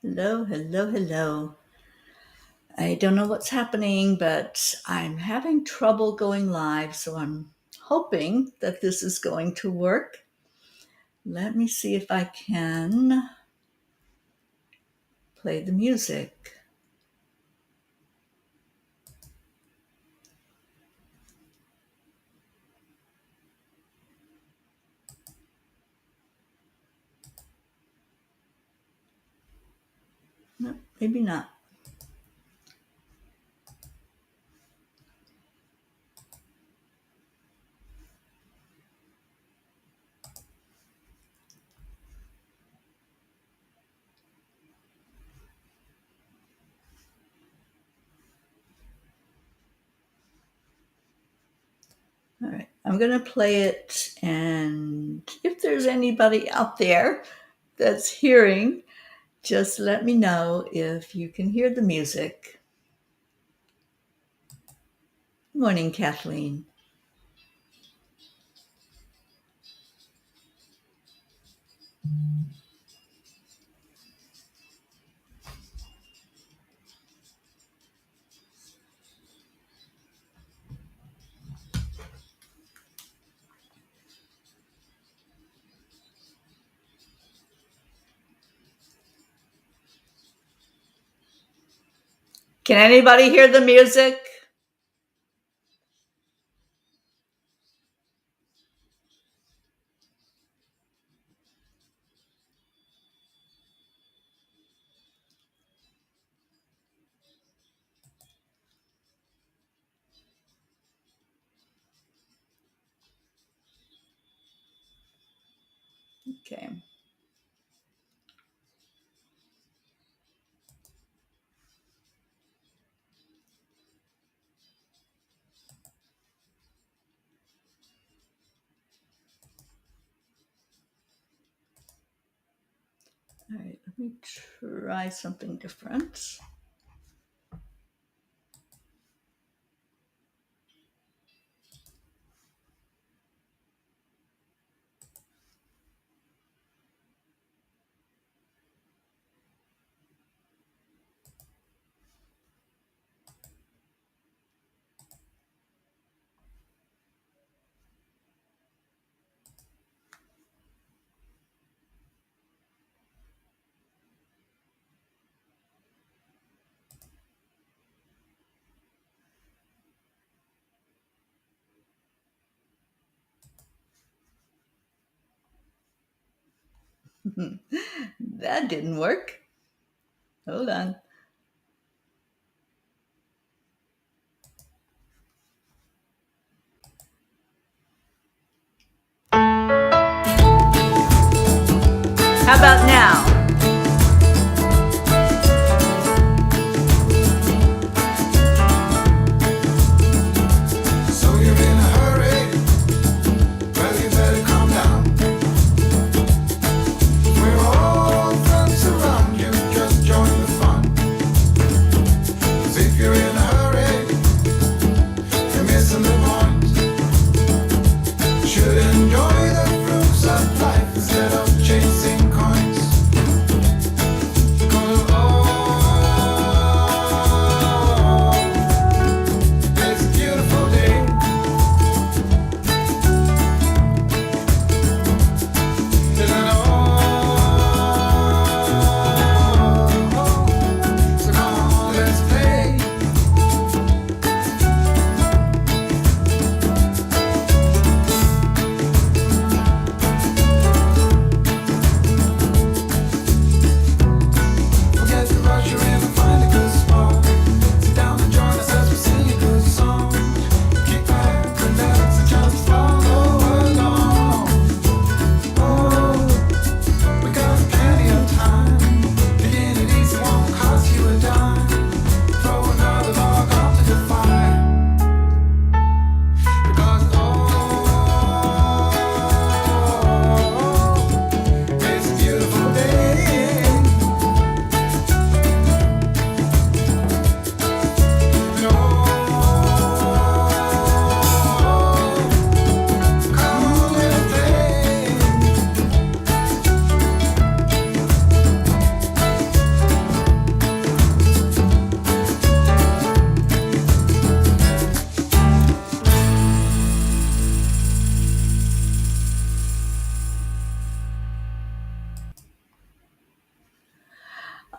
Hello, hello, hello. I don't know what's happening, but I'm having trouble going live, so I'm hoping that this is going to work. Let me see if I can play the music. No, maybe not. All right, I'm going to play it, and if there's anybody out there that's hearing, just let me know if you can hear the music. Morning, Kathleen. Can anybody hear the music? Okay. All right, let me try something different. That didn't work. Hold on. How about now? So you're in a hurry? Well, you better calm down. We're all friends around you, just join the fun. 'Cause if you're in a hurry, you're missing the point. You should enjoy the fruits of life instead of chasing coins.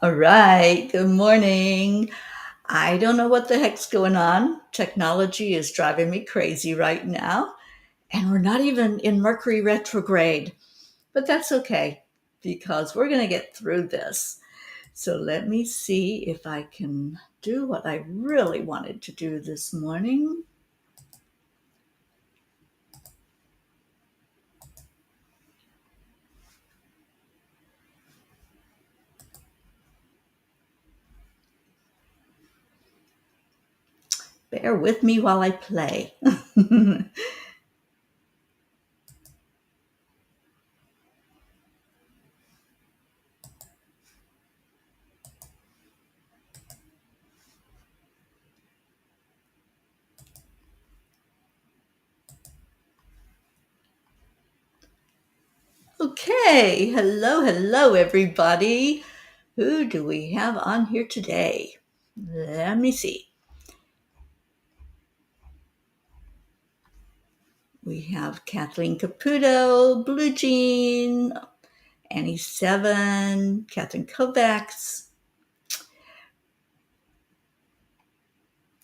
All right, good morning. I don't know what the heck's going on. Technology is driving me crazy right now, and we're not even in Mercury retrograde. But that's okay because we're going to get through this. So let me see if I can do what I really wanted to do this morning. Bear with me while I play. Okay, hello, everybody. Who do we have on here today? Let me see. We have Kathleen Caputo, Blue Jean, Annie Seven, Catherine Kovacs,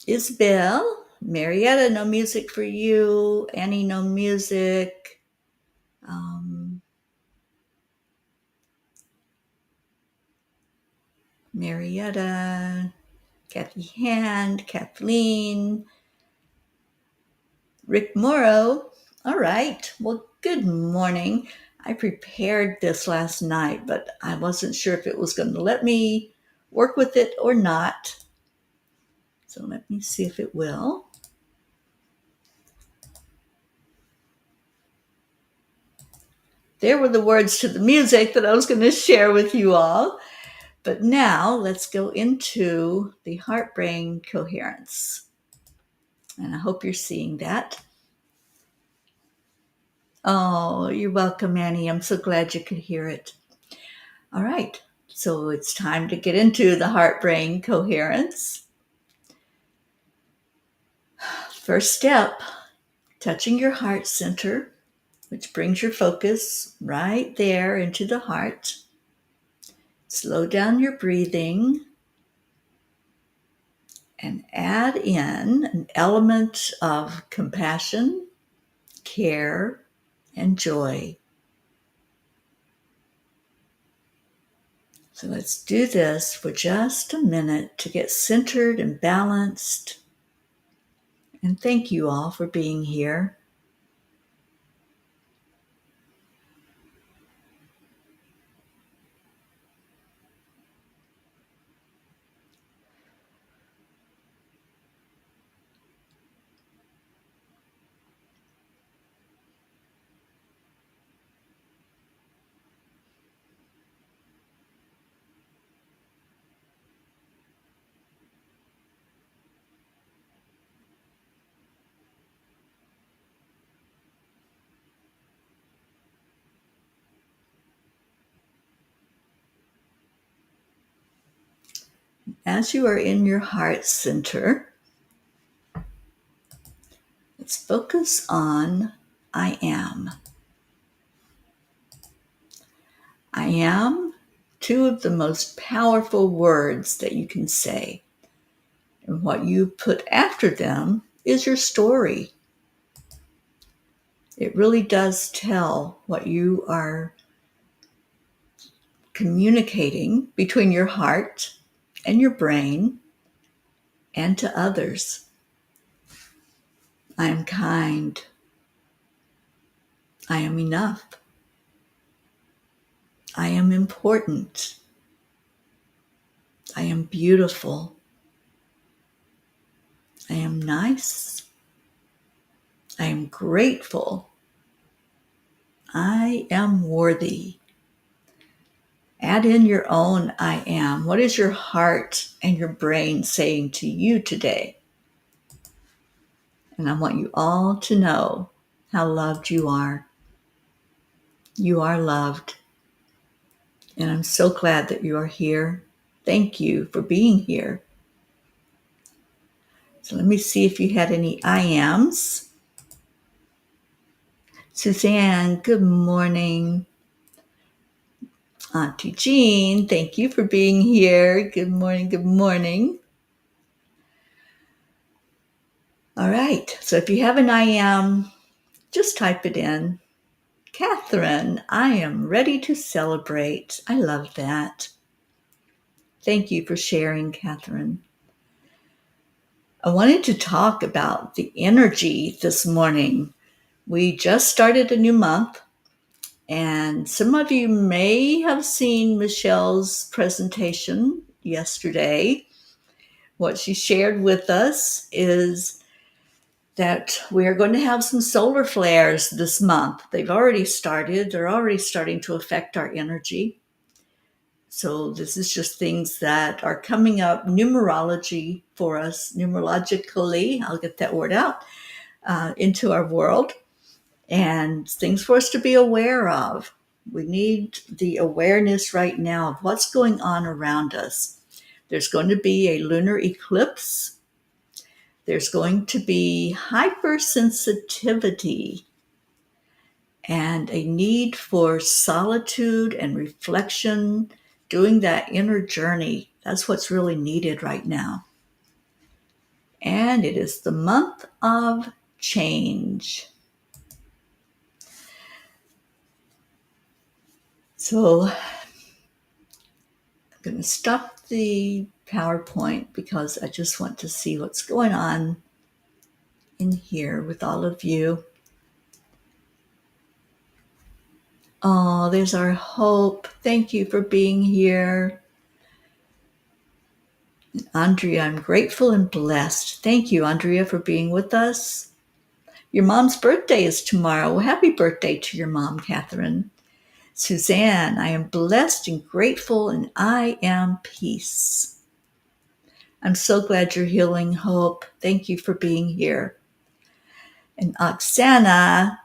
Isabel, Marietta, no music for you, Annie, no music, Marietta, Kathy Hand, Kathleen, Rick Morrow. All right. Well, good morning. I prepared this last night, but I wasn't sure if it was going to let me work with it or not. So let me see if it will. There were the words to the music that I was going to share with you all. But now let's go into the heart-brain coherence. And I hope you're seeing that. Oh, you're welcome, Annie. I'm so glad you could hear it. All right. So it's time to get into the heart-brain coherence. First step, touching your heart center, which brings your focus right there into the heart. Slow down your breathing and add in an element of compassion, care, and joy. So let's do this for just a minute to get centered and balanced. And thank you all for being here. As you are in your heart center, let's focus on I am. I am, two of the most powerful words that you can say. And what you put after them is your story. It really does tell what you are communicating between your heart and your brain and to others. I am kind. I am enough. I am important. I am beautiful. I am nice. I am grateful. I am worthy. Add in your own I am. What is your heart and your brain saying to you today? And I want you all to know how loved you are. You are loved. And I'm so glad that you are here. Thank you for being here. So let me see if you had any I ams. Suzanne, good morning. Auntie Jean, thank you for being here. Good morning, good morning. All right, so if you have an I am, just type it in. Catherine, I am ready to celebrate. I love that. Thank you for sharing, Catherine. I wanted to talk about the energy this morning. We just started a new month, and some of you may have seen Michelle's presentation yesterday. What she shared with us is that we're going to have some solar flares this month. They've already started. They're already starting to affect our energy. So this is just things that are coming up numerology for us, numerologically, I'll get that word out, into our world, and things for us to be aware of. We need the awareness right now of what's going on around us. There's going to be a lunar eclipse. There's going to be hypersensitivity and a need for solitude and reflection, doing that inner journey. That's what's really needed right now. And it is the month of change. So I'm going to stop the PowerPoint because I just want to see what's going on in here with all of you. Oh, there's our Hope. Thank you for being here. Andrea, I'm grateful and blessed. Thank you, Andrea, for being with us. Your mom's birthday is tomorrow. Well, happy birthday to your mom, Catherine. Suzanne, I am blessed and grateful, and I am peace. I'm so glad you're healing, Hope. Thank you for being here. And Oksana,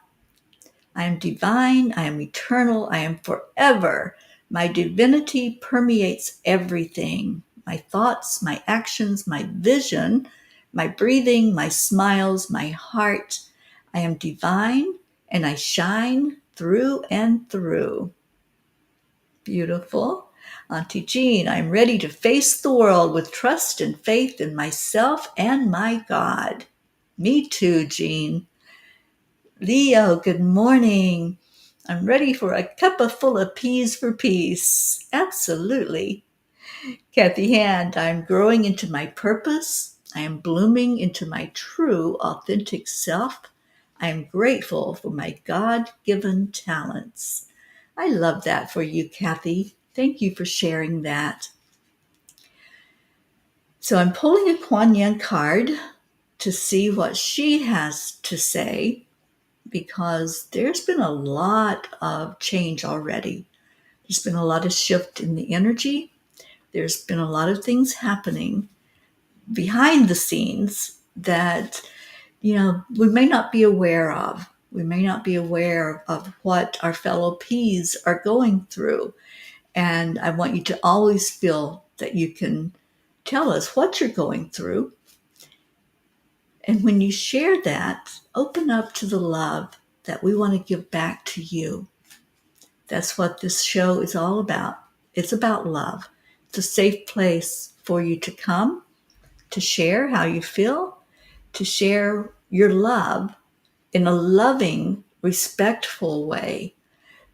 I am divine, I am eternal, I am forever. My divinity permeates everything. My thoughts, my actions, my vision, my breathing, my smiles, my heart. I am divine and I shine through and through. Beautiful. Auntie Jean, I'm ready to face the world with trust and faith in myself and my God. Me too, Jean. Leo, good morning. I'm ready for a cuppa full of peas for peace. Absolutely. Kathy Hand, I'm growing into my purpose. I am blooming into my true, authentic self. I am grateful for my God-given talents. I love that for you, Kathy. Thank you for sharing that. So I'm pulling a Kuan Yin card to see what she has to say, because there's been a lot of change already. There's been a lot of shift in the energy. There's been a lot of things happening behind the scenes that, we may not be aware of. We may not be aware of what our fellow P's are going through. And I want you to always feel that you can tell us what you're going through. And when you share that, open up to the love that we want to give back to you. That's what this show is all about. It's about love. It's a safe place for you to come, to share how you feel, to share your love in a loving, respectful way,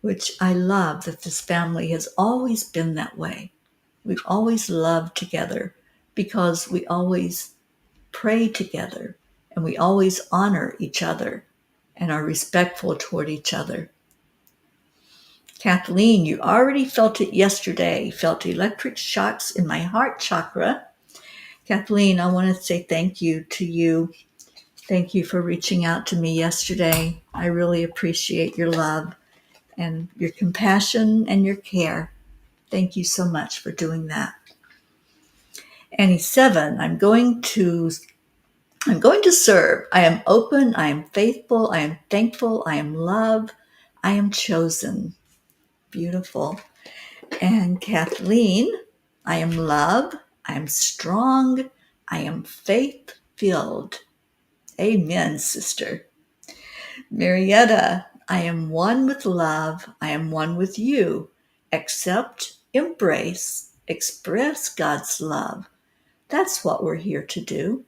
which I love that this family has always been that way. We've always loved together because we always pray together and we always honor each other and are respectful toward each other. Kathleen, you already felt it yesterday, felt electric shocks in my heart chakra. Kathleen, I want to say thank you to you. Thank you for reaching out to me yesterday. I really appreciate your love and your compassion and your care. Thank you so much for doing that. Annie 7, I'm going to serve. I am open, I am faithful, I am thankful, I am love, I am chosen. Beautiful. And Kathleen, I am love, I am strong, I am faith-filled. Amen, sister. Marietta, I am one with love, I am one with you, accept, embrace, express God's love. That's what we're here to do.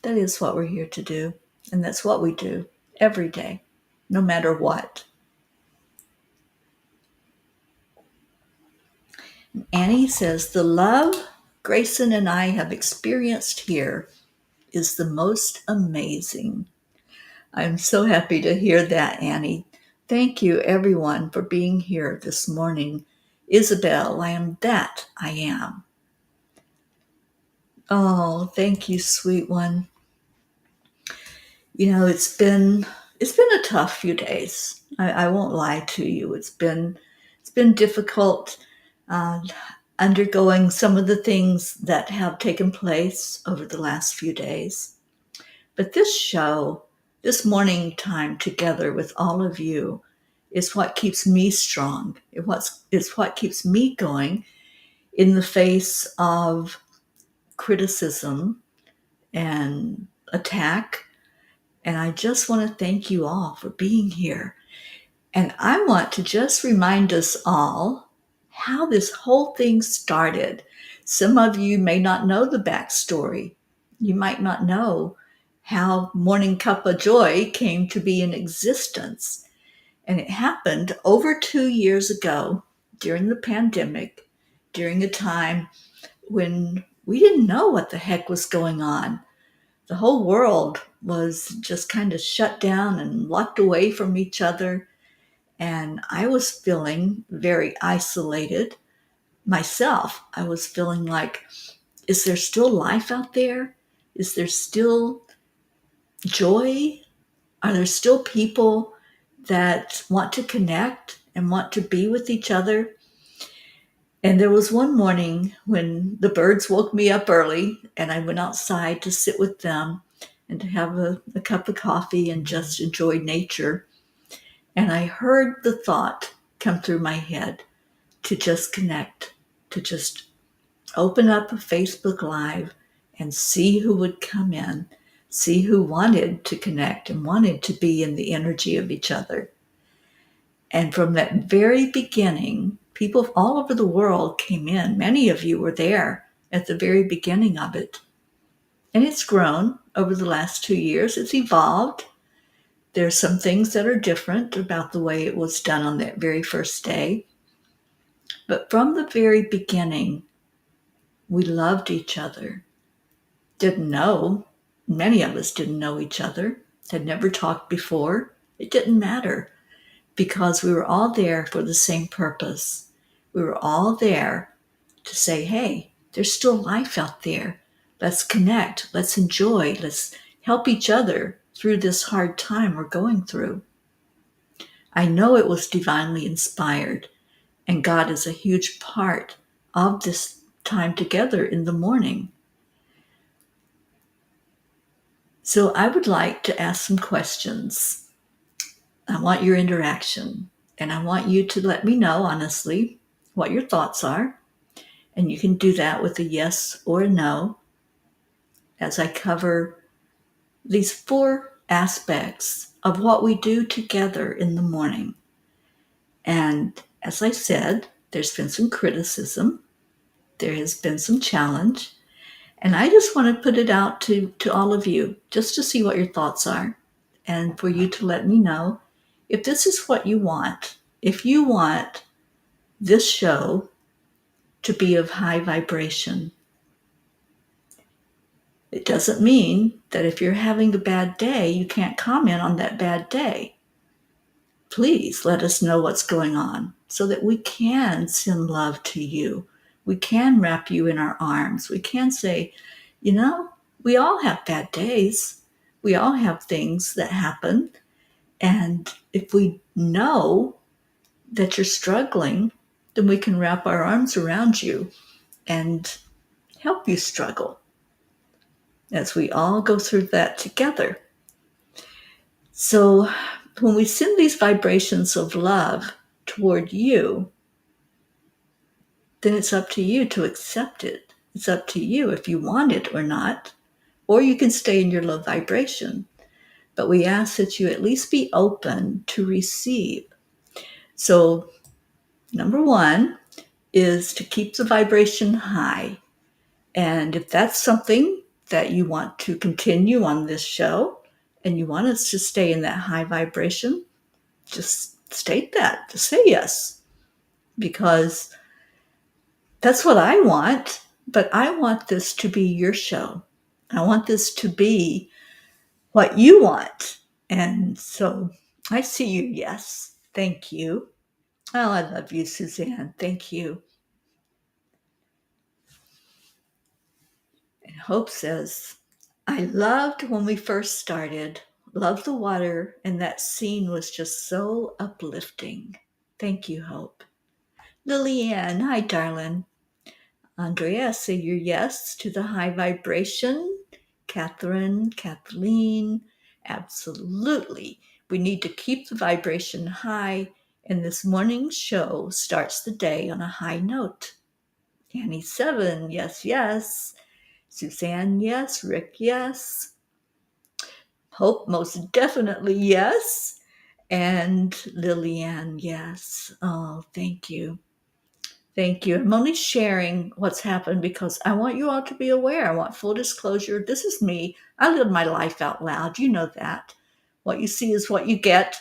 That is what we're here to do. And that's what we do every day, no matter what. Annie says, the love Grayson and I have experienced here is the most amazing. I'm so happy to hear that, Annie. Thank you, everyone, for being here this morning. Isabel, I am that I am. Oh, thank you, sweet one. You know, it's been a tough few days. I won't lie to you. It's been difficult uh, undergoing some of the things that have taken place over the last few days. But this show, this morning time together with all of you, is what keeps me strong. It's what keeps me going in the face of criticism and attack. And I just want to thank you all for being here. And I want to just remind us all how this whole thing started. Some of you may not know the backstory. You might not know how Morning Cuppa JoY came to be in existence. And it happened over 2 years ago during the pandemic, during a time when we didn't know what the heck was going on. The whole world was just kind of shut down and locked away from each other. And I was feeling very isolated myself. I was feeling like, is there still life out there? Is there still joy? Are there still people that want to connect and want to be with each other? And there was one morning when the birds woke me up early and I went outside to sit with them and to have a cup of coffee and just enjoy nature. And I heard the thought come through my head to just connect, to just open up a Facebook Live and see who would come in, see who wanted to connect and wanted to be in the energy of each other. And from that very beginning, people all over the world came in. Many of you were there at the very beginning of it. And it's grown over the last 2 years. It's evolved. There's some things that are different about the way it was done on that very first day. But from the very beginning, we loved each other. Many of us didn't know each other, had never talked before. It didn't matter because we were all there for the same purpose. We were all there to say, hey, there's still life out there. Let's connect. Let's enjoy. Let's help each other through this hard time we're going through. I know it was divinely inspired, and God is a huge part of this time together in the morning. So I would like to ask some questions. I want your interaction, and I want you to let me know honestly what your thoughts are. And you can do that with a yes or a no as I cover these 4 aspects of what we do together in the morning. And as I said, there's been some criticism. There has been some challenge. And I just want to put it out to all of you just to see what your thoughts are and for you to let me know if this is what you want. If you want this show to be of high vibration, it doesn't mean that if you're having a bad day, you can't comment on that bad day. Please let us know what's going on so that we can send love to you. We can wrap you in our arms. We can say, you know, we all have bad days. We all have things that happen. And if we know that you're struggling, then we can wrap our arms around you and help you struggle as we all go through that together. So when we send these vibrations of love toward you, then it's up to you to accept it. It's up to you if you want it or not, or you can stay in your low vibration. But we ask that you at least be open to receive. So Number one is to keep the vibration high. And if that's something that you want to continue on this show and you want us to stay in that high vibration, just state that, just say yes, because that's what I want. But I want this to be your show. I want this to be what you want. And so I see you. Yes. Thank you. Oh, I love you, Suzanne. Thank you. And Hope says, I loved when we first started, loved the water, and that scene was just so uplifting. Thank you, Hope. Lillian, hi, darling. Andrea, say your yes to the high vibration. Catherine, Kathleen, absolutely. We need to keep the vibration high, and this morning's show starts the day on a high note. Annie 7, yes, yes. Suzanne, yes. Rick, yes. Hope, most definitely yes. And Lillian, yes. Oh, thank you. Thank you. I'm only sharing what's happened because I want you all to be aware. I want full disclosure. This is me. I live my life out loud. You know that. What you see is what you get.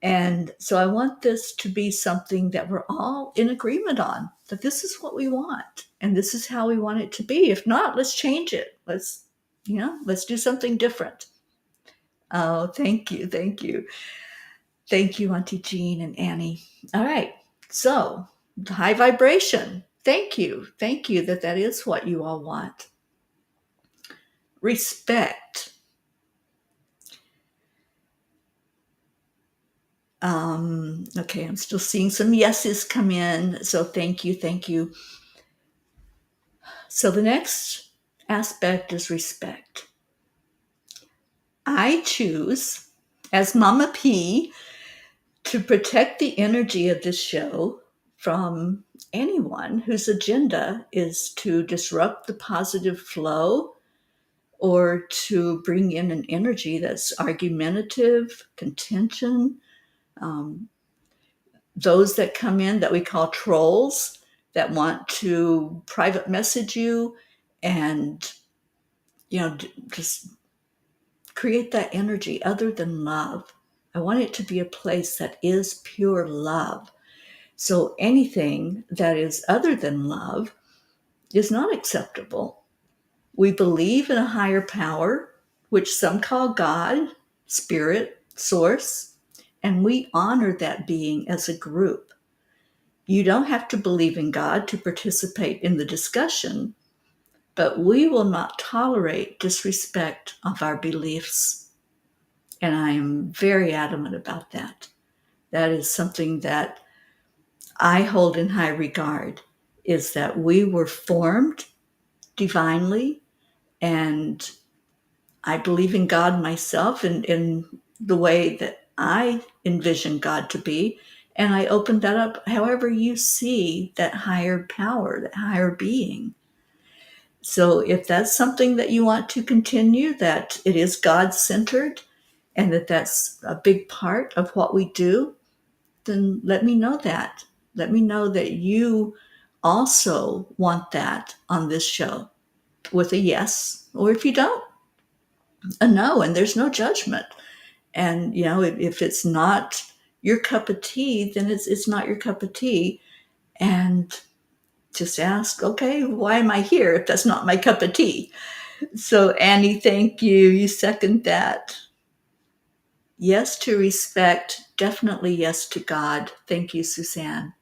And so I want this to be something that we're all in agreement on, that this is what we want and this is how we want it to be. If not, let's change it. Let's do something different. Oh, thank you. Thank you. Thank you, Auntie Jean and Annie. All right. So, high vibration. Thank you. Thank you that is what you all want. Respect. Okay, I'm still seeing some yeses come in. So thank you. Thank you. So the next aspect is respect. I choose, as Mama P, to protect the energy of this show from anyone whose agenda is to disrupt the positive flow or to bring in an energy that's argumentative, contention. Those that come in that we call trolls that want to private message you and, just create that energy other than love. I want it to be a place that is pure love. So anything that is other than love is not acceptable. We believe in a higher power, which some call God, spirit, source, and we honor that being as a group. You don't have to believe in God to participate in the discussion, but we will not tolerate disrespect of our beliefs. And I am very adamant about that. That is something that I hold in high regard, is that we were formed divinely, and I believe in God myself in the way that I envision God to be, and I open that up however you see that higher power, that higher being. So if that's something that you want to continue, that it is God-centered, and that's a big part of what we do, then let me know that. Let me know that you also want that on this show with a yes, or if you don't, a no, and there's no judgment. And, if it's not your cup of tea, then it's not your cup of tea. And just ask, okay, why am I here if that's not my cup of tea? So, Annie, thank you. You second that. Yes to respect. Definitely yes to God. Thank you, Suzanne.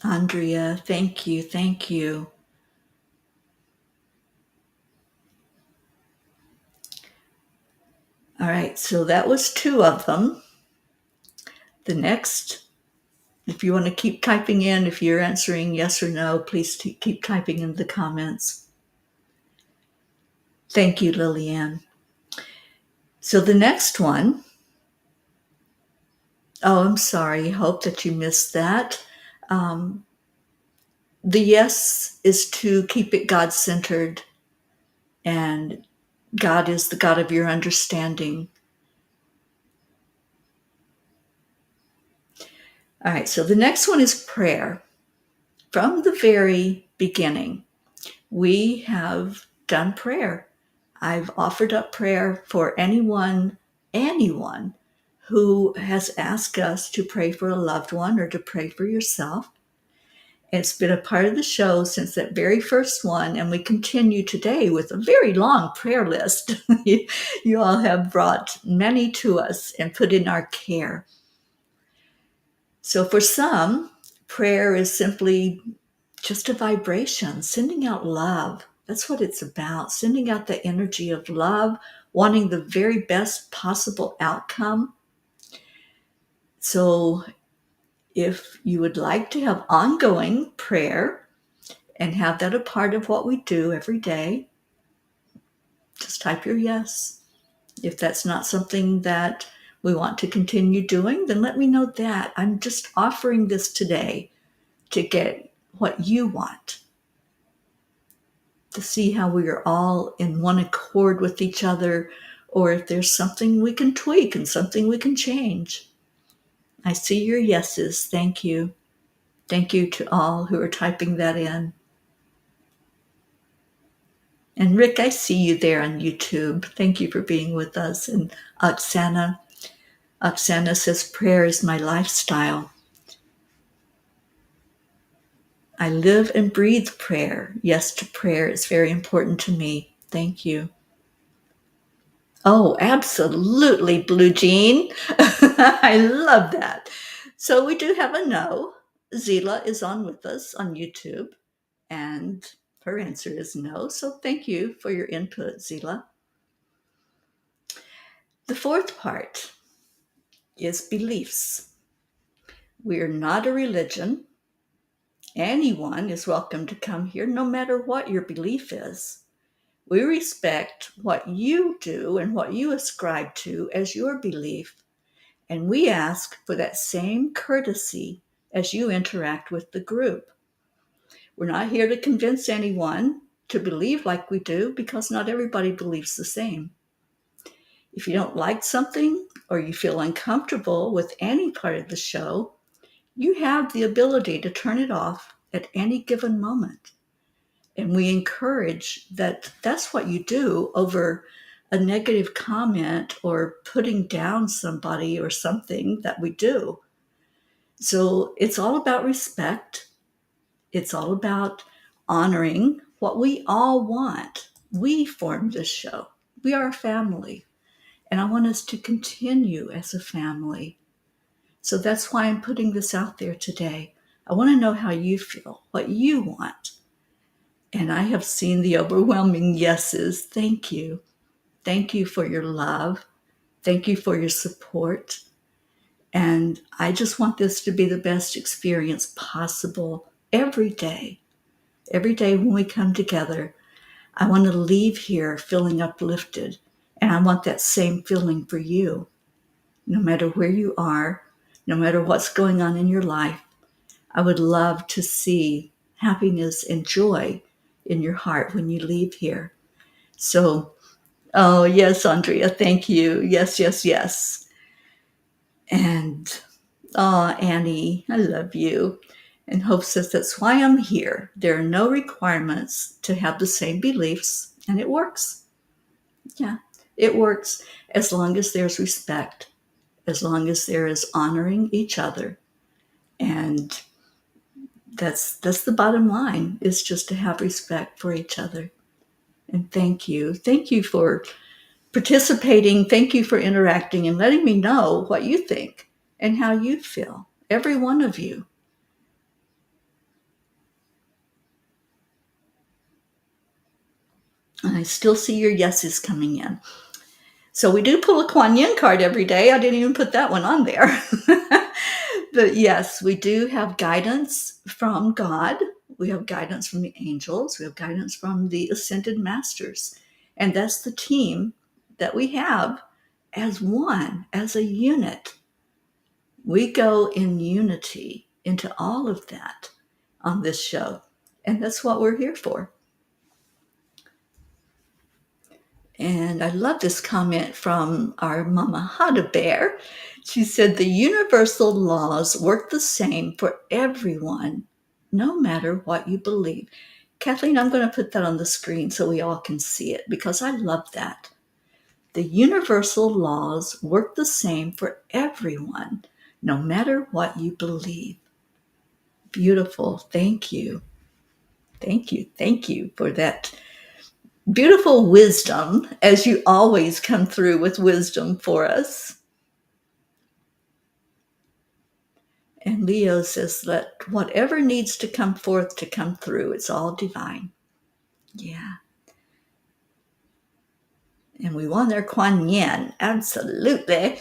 Andrea, thank you. Thank you. All right, so that was 2 of them. The next, if you want to keep typing in, if you're answering yes or no, please keep typing in the comments. Thank you, Lillian. So the next one, I'm sorry. Hope that you missed that. The yes is to keep it God-centered and God is the God of your understanding. All right, so the next one is prayer. From the very beginning, we have done prayer. I've offered up prayer for anyone who has asked us to pray for a loved one or to pray for yourself. It's been a part of the show since that very first one, and we continue today with a very long prayer list. You all have brought many to us and put in our care. So for some, prayer is simply just a vibration, sending out love. That's what it's about, sending out the energy of love, wanting the very best possible outcome. So if you would like to have ongoing prayer and have that a part of what we do every day, just type your yes. If that's not something that we want to continue doing, then let me know that. I'm just offering this today to get what you want, to see how we are all in one accord with each other, or if there's something we can tweak and something we can change. I see your yeses. Thank you. Thank you to all who are typing that in. And Rick, I see you there on YouTube. Thank you for being with us. And Oksana says, prayer is my lifestyle. I live and breathe prayer. Yes to prayer is very important to me. Thank you. Oh, absolutely, Blue Jean. I love that. So we do have a no. Zila is on with us on YouTube, and her answer is no. So thank you for your input, Zila. The fourth part is beliefs. We are not a religion. Anyone is welcome to come here, no matter what your belief is. We respect what you do and what you ascribe to as your belief, and we ask for that same courtesy as you interact with the group. We're not here to convince anyone to believe like we do, because not everybody believes the same. If you don't like something or you feel uncomfortable with any part of the show, you have the ability to turn it off at any given moment. And we encourage that that's what you do over a negative comment or putting down somebody or something that we do. So it's all about respect. It's all about honoring what we all want. We formed this show. We are a family. And I want us to continue as a family. So that's why I'm putting this out there today. I want to know how you feel, what you want. And I have seen the overwhelming yeses. Thank you. Thank you for your love. Thank you for your support. And I just want this to be the best experience possible every day. Every day when we come together, I want to leave here feeling uplifted. And I want that same feeling for you. No matter where you are, no matter what's going on in your life, I would love to see happiness and joy in your heart when you leave here. So, oh, yes, Andrea, thank you. Yes, yes, yes. And, oh, Annie, I love you. And Hope says, that's why I'm here. There are no requirements to have the same beliefs, and it works. Yeah, it works as long as there's respect, as long as there is honoring each other. And that's the bottom line, is just to have respect for each other. And thank you. Thank you for participating. Thank you for interacting and letting me know what you think and how you feel. Every one of you. And I still see your yeses coming in. So we do pull a Kuan Yin card every day. I didn't even put that one on there. But yes, we do have guidance from God. We have guidance from the angels. We have guidance from the ascended masters. And that's the team that we have as one, as a unit. We go in unity into all of that on this show. And that's what we're here for. And I love this comment from our Mama Hada Bear. She said, the universal laws work the same for everyone, no matter what you believe. Kathleen, I'm going to put that on the screen so we all can see it because I love that. The universal laws work the same for everyone, no matter what you believe. Beautiful. Thank you. Thank you. Thank you for that beautiful wisdom, as you always come through with wisdom for us. And Leo says, let whatever needs to come forth to come through, it's all divine. Yeah. And we want their Kuan Yin. Absolutely.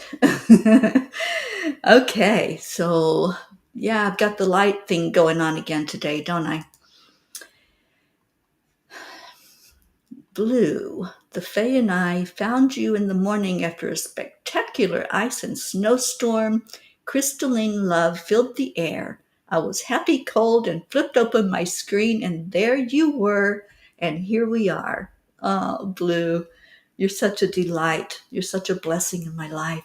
Okay, so yeah, I've got the light thing going on again today, don't I? Blue, the Fae and I found you in the morning after a spectacular ice and snowstorm. Crystalline love filled the air. I was happy cold and flipped open my screen, and there you were, and here we are. Oh, Blue, you're such a delight. You're such a blessing in my life.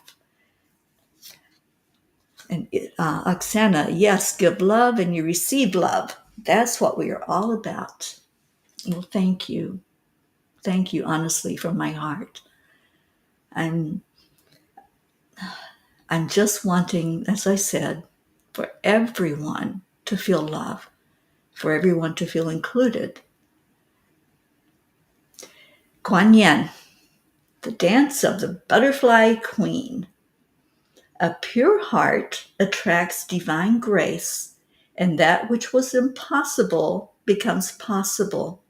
And Oksana, yes, give love and you receive love. That's what we are all about. Well, thank you. Thank you, honestly, from my heart. I'm just wanting, as I said, for everyone to feel love, for everyone to feel included. Kuan Yin, the dance of the butterfly queen. A pure heart attracts divine grace, and that which was impossible becomes possible.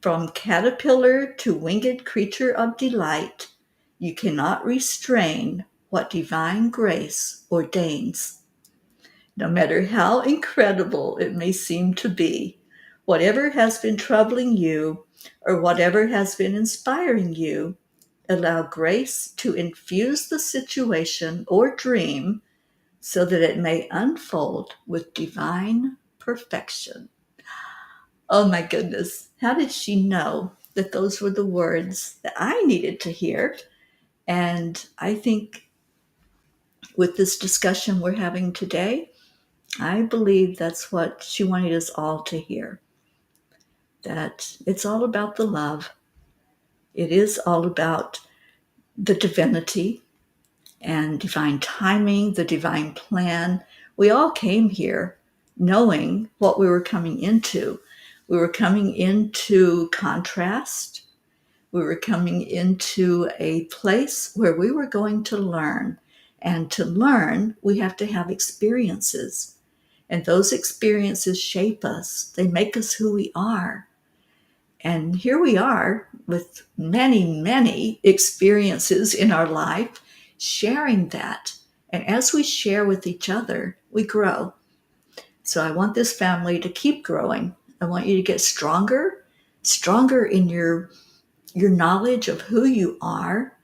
From caterpillar to winged creature of delight, you cannot restrain what divine grace ordains. No matter how incredible it may seem to be, whatever has been troubling you or whatever has been inspiring you, allow grace to infuse the situation or dream so that it may unfold with divine perfection. Oh my goodness, how did she know that those were the words that I needed to hear? And I think with this discussion we're having today, I believe that's what she wanted us all to hear. That it's all about the love. It is all about the divinity and divine timing, the divine plan. We all came here knowing what we were coming into. We were coming into contrast. We were coming into a place where we were going to learn. And to learn, we have to have experiences. And those experiences shape us. They make us who we are. And here we are with many, many experiences in our life, sharing that. And as we share with each other, we grow. So I want this family to keep growing. I want you to get stronger in your knowledge of who you are.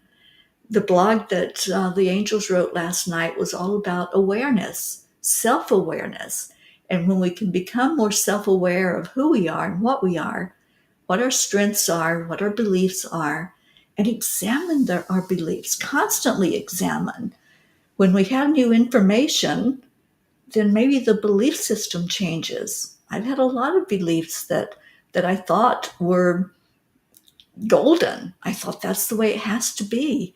The blog that the angels wrote last night was all about awareness, self-awareness. And when we can become more self-aware of who we are and what our strengths are, what our beliefs are, and examine our beliefs, constantly examine. When we have new information, then maybe the belief system changes. I've had a lot of beliefs that I thought were golden. I thought that's the way it has to be.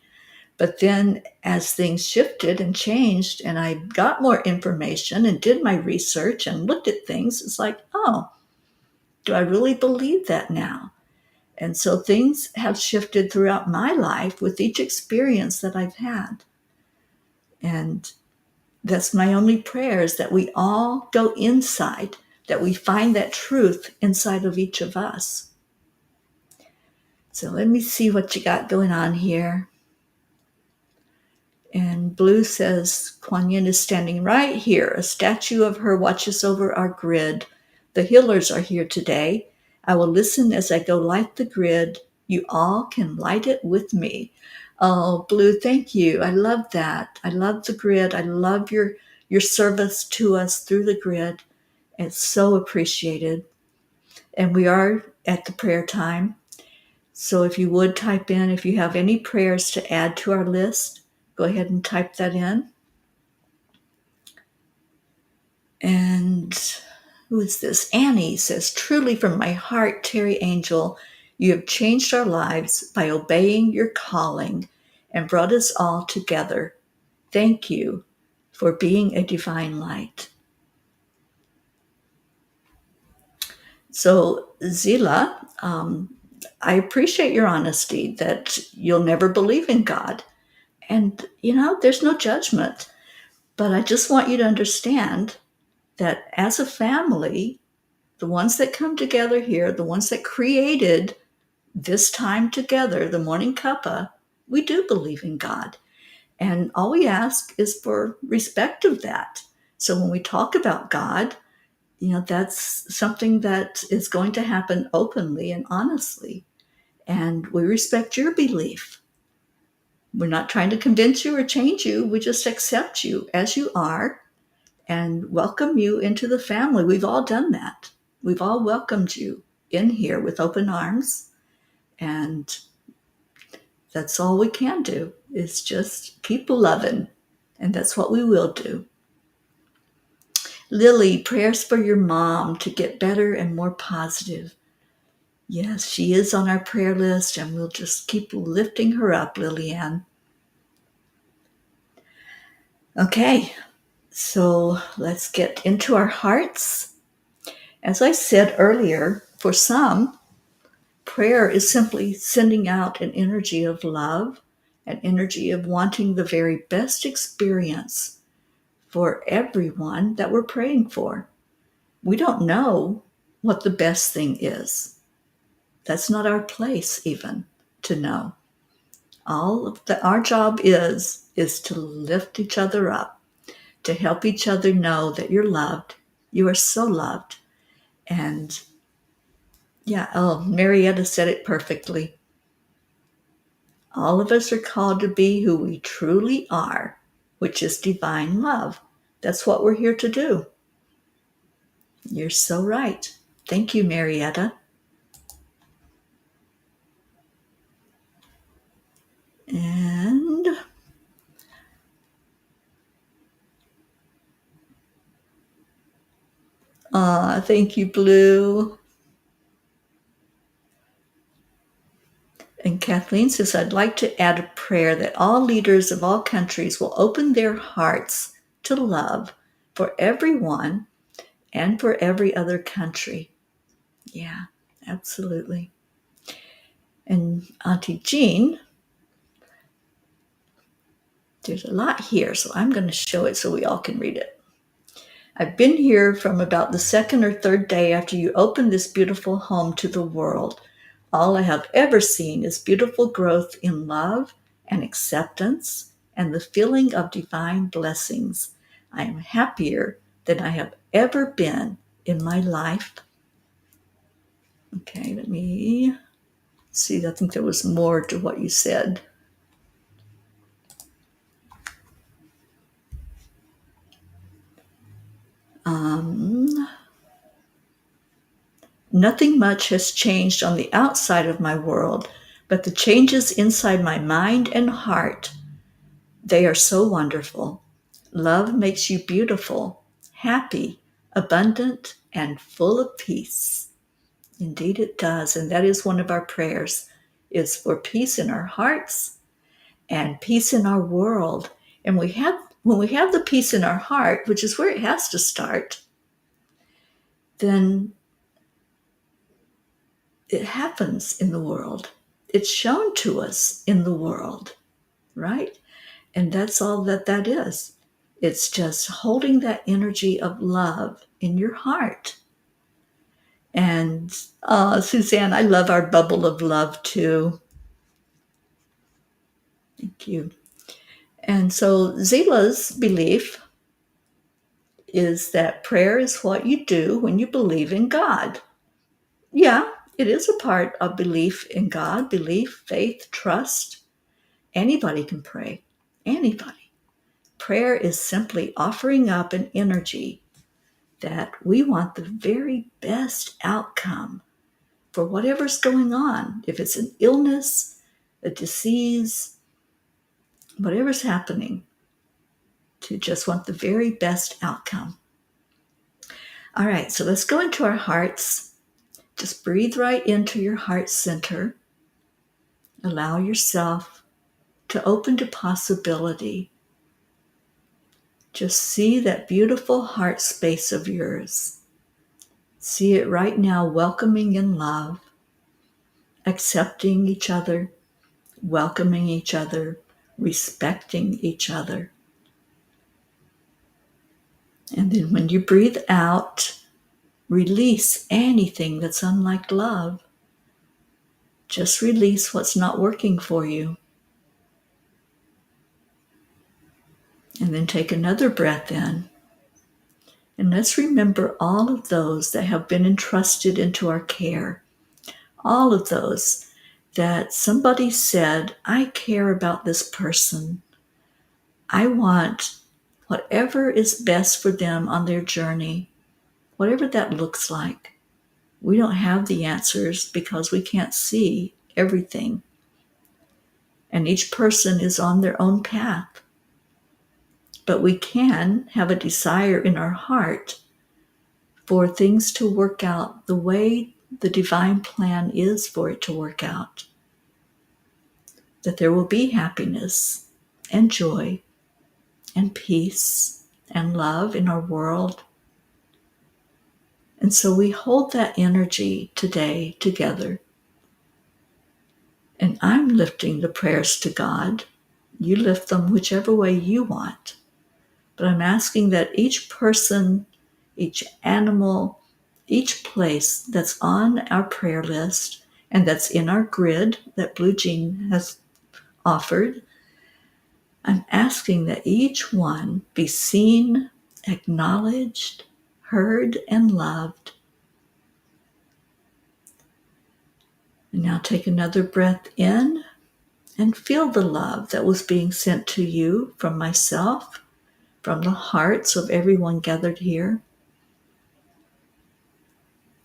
But then as things shifted and changed and I got more information and did my research and looked at things, it's like, oh, do I really believe that now? And so things have shifted throughout my life with each experience that I've had. And that's my only prayer, is that we all go inside, that we find that truth inside of each of us. So let me see what you got going on here. And Blue says, Kuan Yin is standing right here. A statue of her watches over our grid. The healers are here today. I will listen as I go light the grid. You all can light it with me. Oh, Blue, thank you. I love that. I love the grid. I love your service to us through the grid. It's so appreciated. And we are at the prayer time. So if you would type in, if you have any prayers to add to our list, go ahead and type that in. And who is this? Annie says, truly from my heart, Teri Angel, you have changed our lives by obeying your calling and brought us all together. Thank you for being a divine light. So, Zila, I appreciate your honesty that you'll never believe in God. And, there's no judgment. But I just want you to understand that as a family, the ones that come together here, the ones that created this time together, the Morning Cuppa, we do believe in God. And all we ask is for respect of that. So when we talk about God, that's something that is going to happen openly and honestly. And we respect your belief. We're not trying to convince you or change you. We just accept you as you are and welcome you into the family. We've all done that. We've all welcomed you in here with open arms. And that's all we can do is just keep loving. And that's what we will do. Lily, prayers for your mom to get better and more positive. Yes, she is on our prayer list, and we'll just keep lifting her up, Lillian. Okay, so let's get into our hearts. As I said earlier, for some, prayer is simply sending out an energy of love, an energy of wanting the very best experience for everyone that we're praying for. We don't know what the best thing is. That's not our place even to know. Our job is to lift each other up, to help each other know that you're loved. You are so loved. And Marietta said it perfectly. All of us are called to be who we truly are, which is divine love. That's what we're here to do. You're so right. Thank you, Marietta. And thank you, Blue. And Kathleen says, I'd like to add a prayer that all leaders of all countries will open their hearts to love for everyone and for every other country. Yeah, absolutely. And Auntie Jean, there's a lot here, so I'm going to show it so we all can read it. I've been here from about the second or third day after you opened this beautiful home to the world. All I have ever seen is beautiful growth in love and acceptance and the feeling of divine blessings. I am happier than I have ever been in my life. Okay, let me see. I think there was more to what you said. Nothing much has changed on the outside of my world, but the changes inside my mind and heart, they are so wonderful. Love makes you beautiful, happy, abundant, and full of peace. Indeed it does, and that is one of our prayers, is for peace in our hearts and peace in our world. And when we have the peace in our heart, which is where it has to start, then it happens in the world. It's shown to us in the world, right? And that's all that is. It's just holding that energy of love in your heart. And Suzanne, I love our bubble of love too. Thank you. And so Zila's belief is that prayer is what you do when you believe in God. Yeah, it is a part of belief in God, belief, faith, trust. Anybody can pray. Anybody. Prayer is simply offering up an energy that we want the very best outcome for whatever's going on. If it's an illness, a disease, whatever's happening, to just want the very best outcome. All right, so let's go into our hearts. Just breathe right into your heart center. Allow yourself to open to possibility. Just see that beautiful heart space of yours. See it right now, welcoming in love, accepting each other, welcoming each other, respecting each other. And then when you breathe out, release anything that's unlike love. Just release what's not working for you. And then take another breath in. And let's remember all of those that have been entrusted into our care. All of those that somebody said, I care about this person. I want whatever is best for them on their journey, whatever that looks like. We don't have the answers because we can't see everything. And each person is on their own path. But we can have a desire in our heart for things to work out the way the divine plan is for it to work out. That there will be happiness and joy and peace and love in our world. And so we hold that energy today together. And I'm lifting the prayers to God. You lift them whichever way you want. But I'm asking that each person, each animal, each place that's on our prayer list and that's in our grid that Blue Jean has offered, I'm asking that each one be seen, acknowledged, heard, and loved. And now take another breath in and feel the love that was being sent to you from myself, from the hearts of everyone gathered here.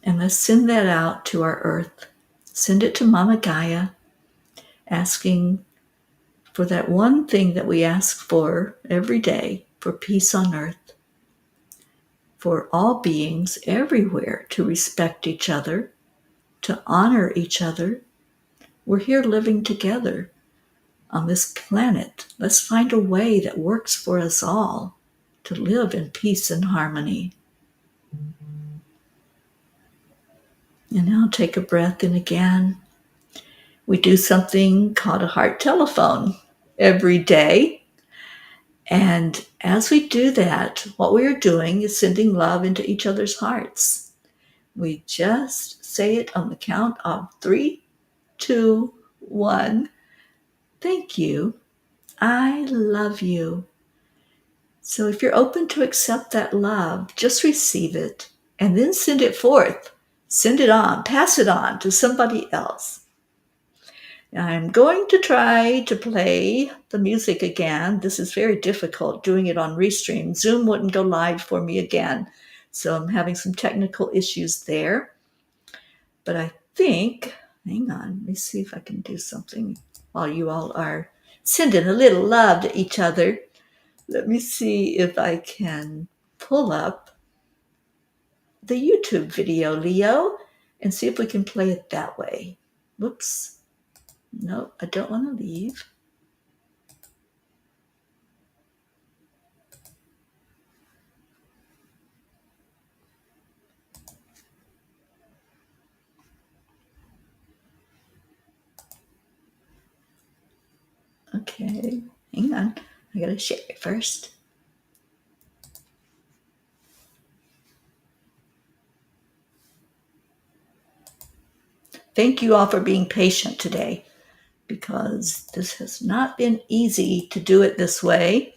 And let's send that out to our earth. Send it to Mama Gaia, asking for that one thing that we ask for every day, for peace on earth, for all beings everywhere to respect each other, to honor each other. We're here living together on this planet. Let's find a way that works for us all to live in peace and harmony. And now take a breath in again. We do something called a heart telephone every day. And as we do that, what we are doing is sending love into each other's hearts. We just say it on the count of 3, 2, 1. Thank you. I love you. So if you're open to accept that love, just receive it and then send it forth. Send it on, pass it on to somebody else. Now I'm going to try to play the music again. This is very difficult doing it on Restream. Zoom wouldn't go live for me again. So I'm having some technical issues there. But I think, hang on, let me see if I can do something while you all are sending a little love to each other. Let me see if I can pull up the YouTube video, Leo, and see if we can play it that way. Whoops. No, I don't want to leave. Okay, hang on. I gotta share it first. Thank you all for being patient today, because this has not been easy to do it this way.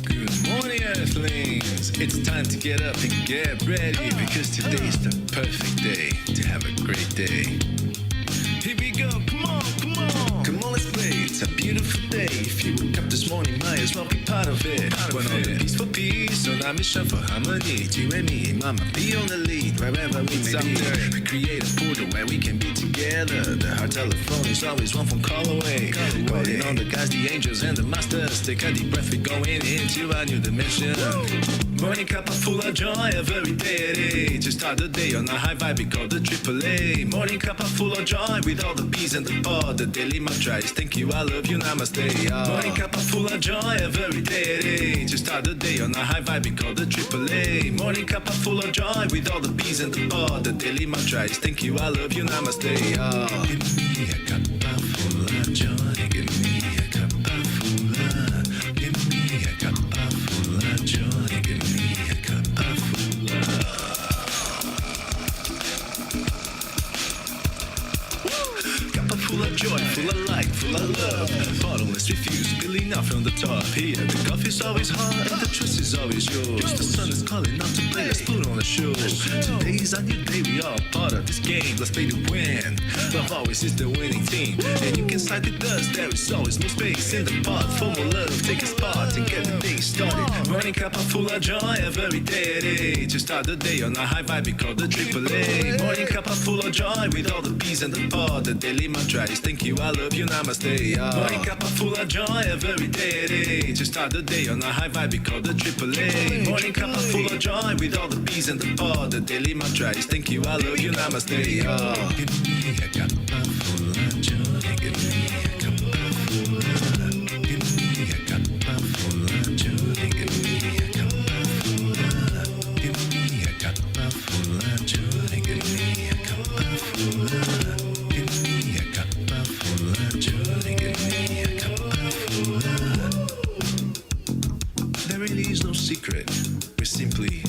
Good morning, Earthlings. It's time to get up and get ready because today's the perfect day to have a great day. Here we go, come on, come on. Come on, let's play. It's a beautiful day. If you woke up this morning, might as well be part of it. One on the peace for peace, on our mission for harmony. You and me, mama, be on the lead wherever we may be. We create a portal where we can be together. The heart telephone is always one phone call away. Calling on the guys, the angels, and the masters. Take a deep breath, we're going into a new dimension. Morning Cuppa Fulla Joy, every day. To start the day on a high vibe, we call the AAA. Morning Cuppa Fulla Joy, with all the bees and the pod. The daily mantra is thank you, I love you, namaste. Morning Cuppa Fulla Joy, every day. To start the day on a high vibe, we call the AAA. Morning Cuppa Fulla Joy, with all the bees and the pod. The daily mantra is thank you, I love you, namaste. Give me a cuppa full of joy. Give me a cuppa full of. Give me a cuppa full of joy. Give me a cuppa full of. Cuppa full of joy, full of light, full of love. Bottomless refuse, spilling out from the top. Here, the coffee's always hot and the trust is always yours. The sun is calling out to play, let's put on a show. Today's a new day, we all part of this game. Let's play to win. Love always is the winning team. And you can side with us, there is always more space in the pot. For more love, take a spot and get the day started. Morning Cuppa Fulla Joy, every day. To start the day on a high vibe, we call the AAA. Morning Cuppa Fulla Joy, with all the bees and the pod. The daily mantra is thank you, I love you, namaste. Morning Cuppa Fulla Joy, every day. To start the day on a high vibe, we call the AAA. Morning Cuppa Fulla Joy, with all the bees and the pod. The daily mantra is thank you, I love you, namaste. Give me a cuppa full of joy. Give me a cuppa full of. Give me a cuppa full of joy. Give me a cuppa full of. Give me a cuppa full of joy. Give me a cuppa full of. Give me a cuppa full of joy. Give me a cuppa full of. There really is no secret. We're simply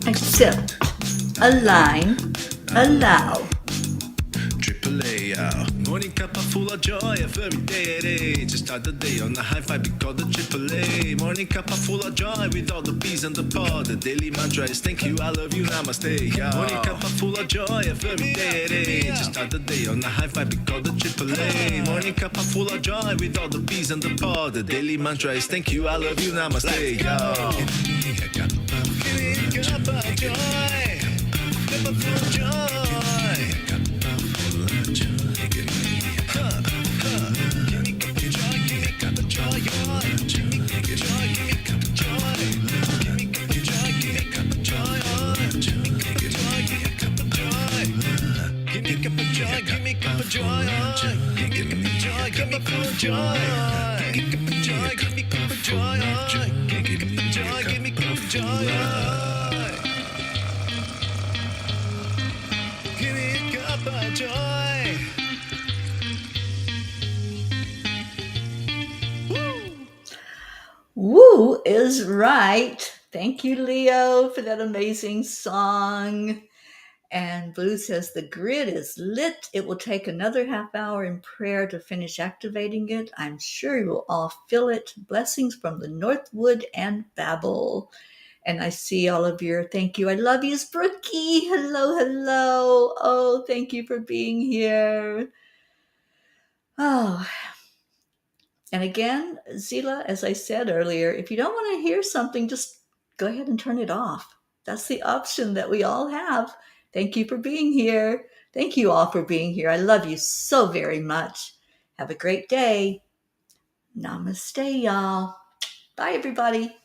Accept, align, allow. AAA, morning Cuppa Fulla Joy, every day. To start the day on a high vibe, we call the AAA. Morning Cuppa Fulla Joy, with all the bees and the pod. The daily mantra is thank you, I love you, namaste. Morning Cuppa Fulla Joy, every day. To start the day on a high vibe, we call the AAA. Morning Cuppa Fulla Joy, with all the bees and the pod. The daily mantra is thank you, I love you, namaste. Give me a cuppa full of joy. Cuppa full of joy. Woo is right. Thank you, Leo, for that amazing song. And Blue says the grid is lit. It will take another half hour in prayer to finish activating it. I'm sure you will all feel it. Blessings from the Northwood and Babel. And I see all of your thank you. I love you, Brookie. Hello, hello. Oh, thank you for being here. Oh, and again, Zila, as I said earlier, if you don't want to hear something, just go ahead and turn it off. That's the option that we all have. Thank you for being here. Thank you all for being here. I love you so very much. Have a great day. Namaste, y'all. Bye, everybody.